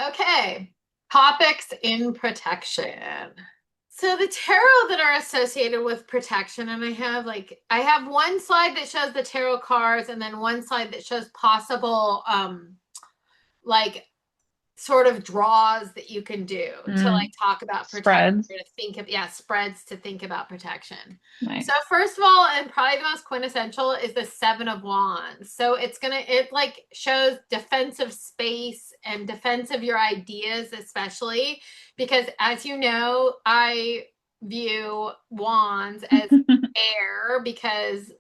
Okay, topics in protection. So the tarot that are associated with protection, and I have one slide that shows the tarot cards and then one slide that shows possible like sort of draws that you can do to Mm, talk about protection spreads. or to think of spreads to think about protection. Nice. So first of all, and probably the most quintessential is the Seven of Wands. So it like shows defensive space and defense of your ideas, especially because as you know, I view wands as air because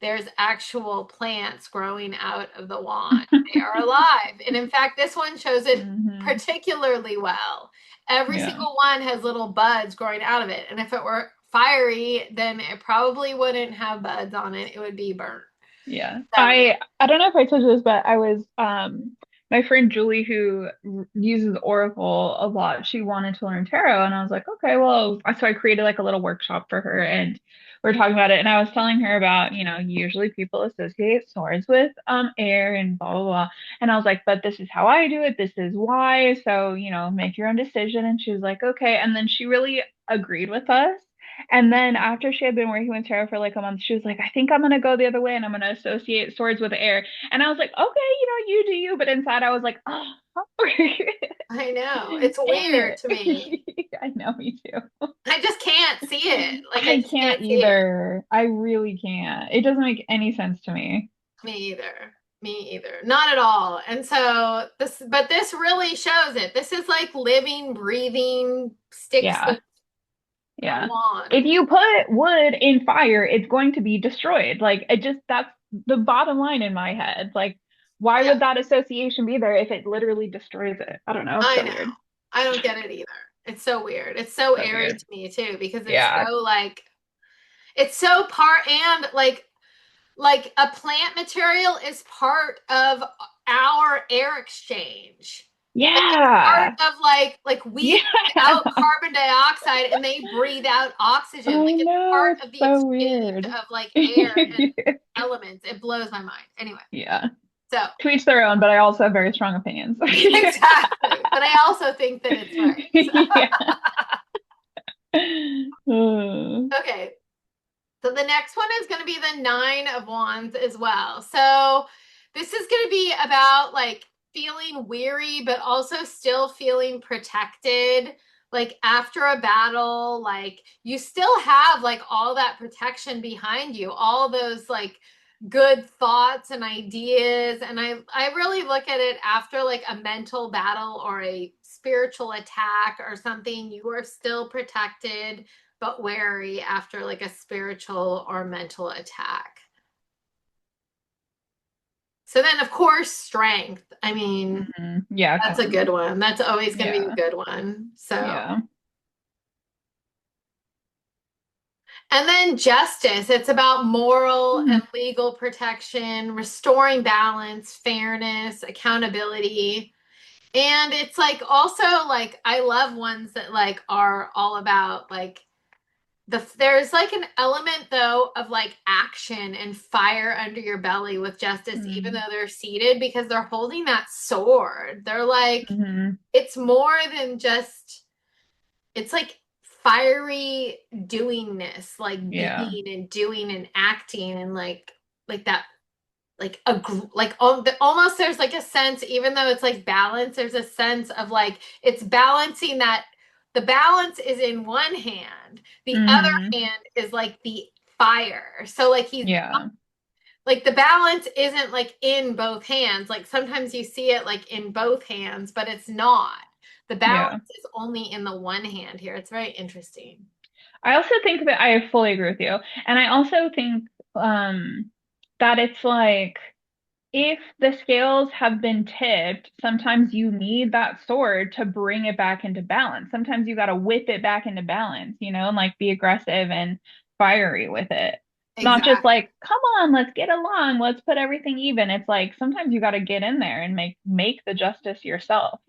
there's actual plants growing out of the wand. They are alive. And in fact, this one shows it hmm particularly well. Every Yeah. single one has little buds growing out of it. And if it were fiery, then it probably wouldn't have buds on it. It would be burnt. Yeah. So, I don't know if I told you this, but I was my friend Julie who uses Oracle a lot. She wanted to learn tarot and I was like, okay, well, so I created like a little workshop for her and we are talking about it and I was telling her about, usually people associate swords with air and blah blah blah. And I was like, but this is how I do it. This is why. So, make your own decision. And she was like, okay. And then she really agreed with us. And then after she had been working with tarot for like a month, she was like, I think I'm gonna go the other way and I'm gonna associate swords with air. And I was like, okay, you do you. But inside I was like, oh, I know. It's dang weird it. to me. I know, me too. I just can't see it. Like, I I just can't can't see it. either. I really can't. It doesn't make any sense to me. Me either. Me either. Not at all. And so but this really shows it. This is like living, breathing sticks Yeah. of Yeah. If wand. you put wood in fire, it's going to be destroyed. Like it just that's the bottom line in my head. Like, why Yeah, would that association be there if it literally destroys it? I don't know. It's I so know. weird. I don't get it either. It's so weird. It's so So airy weird. to me too, because Yeah. it's so part and like a plant material is part of our air exchange. Like it's part Yeah. of like we Yeah. breathe out carbon dioxide and they breathe out oxygen. I Like it's know. part It's of the so exchange weard. of like air and elements. It blows my mind. Anyway, Yeah. so To each their own, but I also have very strong opinions. exactly. But I also think that it's right. Yeah. Uh, Okay. So the next one is going to be the Nine of Wands as well. So this is going to be about like feeling weary, but also still feeling protected. Like after a battle, like you still have like all that protection behind you, all those like good thoughts and ideas. And I really look at it after like a mental battle or a spiritual attack or something, you are still protected but wary after like a spiritual or mental attack. So then, of course, strength. I mean, yeah, that's a because good one. That's always going to be a yeah, good one. So, yeah. and then justice. It's about moral Hmm. and legal protection, restoring balance, fairness, accountability. And it's like also like I love ones that like are all about like there's like an element though of like action and fire under your belly with justice even though Mm-hmm. they're seated because they're holding that sword. They're like Mm-hmm. it's more than just it's like fiery doingness, like Yeah. being and doing and acting and like that like almost there's like a sense even though it's like balance there's a sense of like it's balancing that the balance is in one hand, the other Mm-hmm. hand is like the fire, so like he's Yeah. like the balance isn't like in both hands, like sometimes you see it like in both hands but it's not, the balance Yeah. is only in the one hand here. It's very interesting. I also think that I fully agree with you. And I also think um that it's like if the scales have been tipped, sometimes you need that sword to bring it back into balance. Sometimes you got to whip it back into balance, and like be aggressive and fiery with it. It's not just Exactly. like, come on, let's get along, let's put everything even. It's like sometimes you got to get in there and make the justice yourself.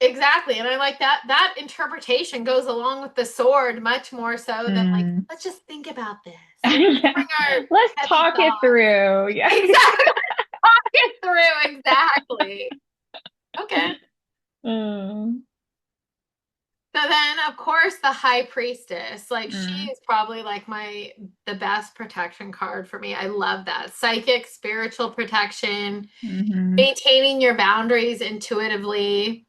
Exactly. And I like that interpretation goes along with the sword much more so than like, Mm. let's just think about this. Like let's Yeah. bring our Let's heavy talk it thoughts. through. Yeah. Exactly. Talk it through. Exactly. Okay. Mm, So then, of course, the High Priestess, like she mm, is probably like the best protection card for me. I love that. Psychic, spiritual protection, hmm. maintaining your boundaries intuitively.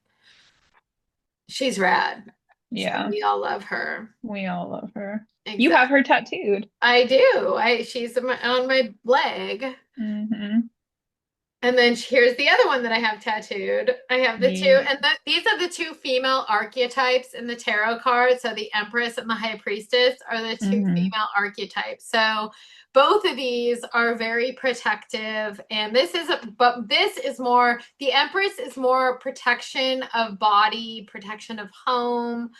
She's rad. So Yeah, we all love her. we all love her. You have Exactly. her tattooed. I do. She's on my leg. Hmm. And then here's the other one that I have tattooed. I have the two, Yeah. and these are the two female archetypes in the tarot card. So the Empress and the High Priestess are the two Hmm. female archetypes. So both of these are very protective, and but this is more, the Empress is more protection of body, protection of home,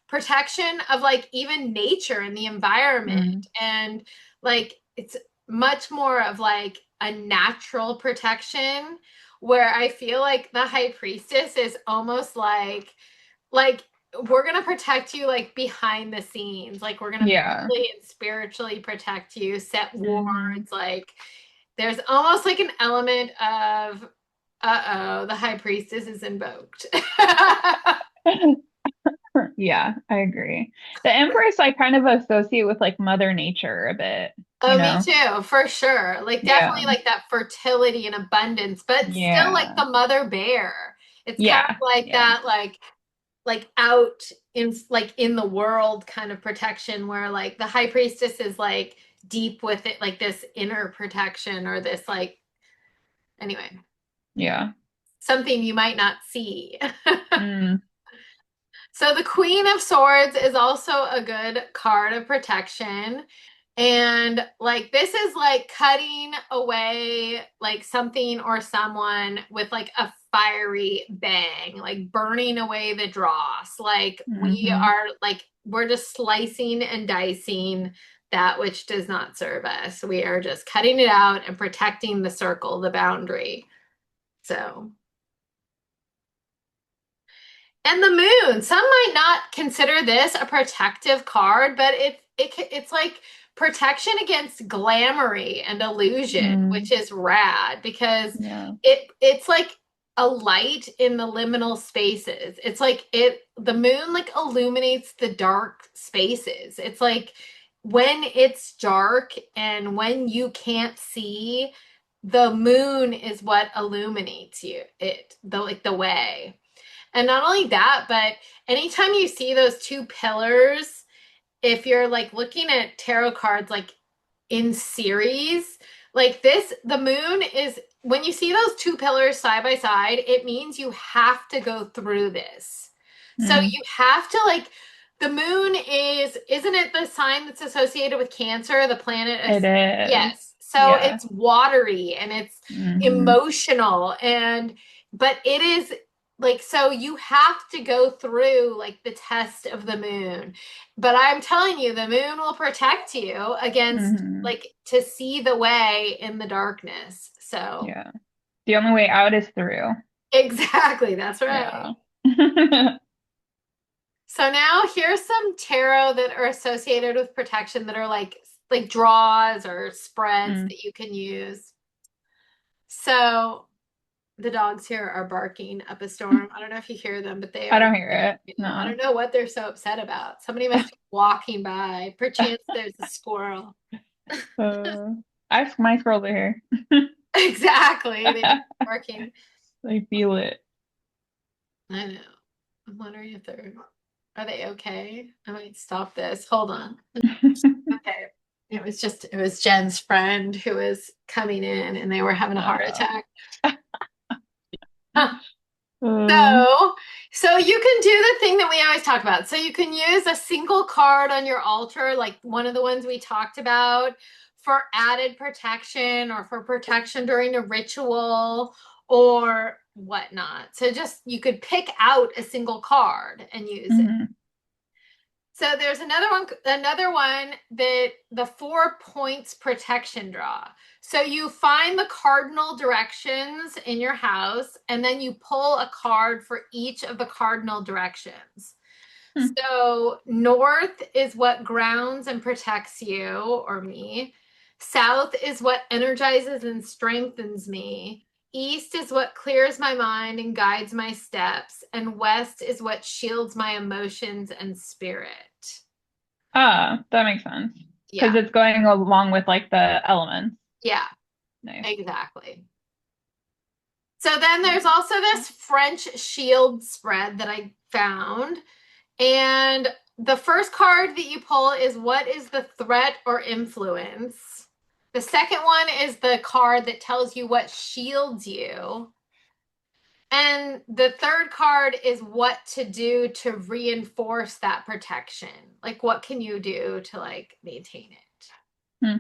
protection of like even nature and the environment, Mm. and like it's much more of like a natural protection, where I feel like the High Priestess is almost like we're gonna protect you like behind the scenes, like we're gonna Yeah. mentally and spiritually protect you, set Hmm. wards, like there's almost like an element of uh-oh, the High Priestess is invoked. Yeah, I agree. The Empress I kind of associate with like Mother Nature a bit, you Oh, me know? too, for sure. Like Yeah. definitely like that fertility and abundance, but still like Yeah. the mother bear. It's kind of Yeah. like Yeah. that, like out in like in the world kind of protection, where like the High Priestess is like deep with it, like this inner protection, or this like, anyway, Yeah. something you might not see. Mm. So the Queen of Swords is also a good card of protection. And like this is like cutting away like something or someone with like a fiery bang, like burning away the dross. Like we Hmm. are like we're just slicing and dicing that which does not serve us. We are just cutting it out and protecting the circle, the boundary. So, and the moon. Some might not consider this a protective card, but it's like protection against glamoury and illusion, Mm. which is rad because Yeah. it's like a light in the liminal spaces. It's like the moon like illuminates the dark spaces. It's like when it's dark and when you can't see, the moon is what illuminates the way. And not only that, but anytime you see those two pillars, if you're like looking at tarot cards like in series, like this, the moon is, when you see those two pillars side by side, it means you have to go through this. So Mm. you have to like, the moon isn't it the sign that's associated with Cancer, the planet? It is. Yes. So Yeah. it's watery and it's Hmm. emotional, and but it is like, so you have to go through like the test of the moon. But I'm telling you, the moon will protect you against Hmm. like to see the way in the darkness. So, Yeah. The only way out is through. exactly, that's right. Yeah. So now here's some tarot that are associated with protection that are like draws or spreads Mm. that you can use. So the dogs here are barking up a storm. I don't know if you hear them, but they I are don't hear it. right now. I No. don't know what they're so upset about. Somebody must be walking by. Perchance there's a squirrel. Uh, my scrolls are here. Exactly. They must be barking. I feel it. I know. I'm wondering if are they okay? I might stop this. Hold on. Okay. It was Jen's friend who was coming in and they were having a heart Uh, attack. Huh. uh, So you can do the thing that we always talk about. So you can use a single card on your altar, like one of the ones we talked about, for added protection or for protection during a ritual or whatnot. So just you could pick out a single card and use it. mhm, So there's another one that the 4 points protection draw. So you find the cardinal directions in your house, and then you pull a card for each of the cardinal directions. hmm, So north is what grounds and protects you or me. South is what energizes and strengthens me. East is what clears my mind and guides my steps, and West is what shields my emotions and spirit. Ah, that makes sense. Because Yeah, it's going along with like the elements. yeah, Nice. exactly. So then there's Nice. also this French shield spread that I found. And the first card that you pull is what is the threat or influence? The second one is the card that tells you what shields you. And the third card is what to do to reinforce that protection. Like what can you do to like maintain it? Hmm.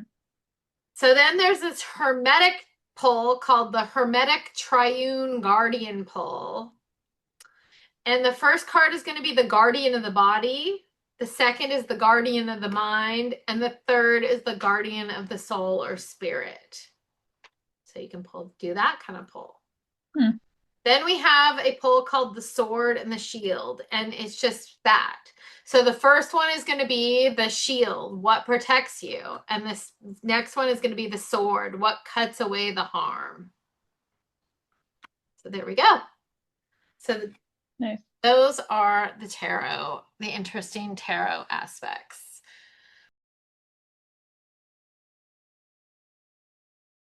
So then there's this hermetic pull called the Hermetic Triune Guardian pull. And the first card is going to be the guardian of the body. The second is the guardian of the mind. And the third is the guardian of the soul or spirit. So you can do that kind of pull. Hmm. Then we have a pull called the sword and the shield. And it's just that. So the first one is going to be the shield, what protects you. And this next one is going to be the sword, what cuts away the harm. So there we go. So Nice. those are the tarot, the interesting tarot aspects.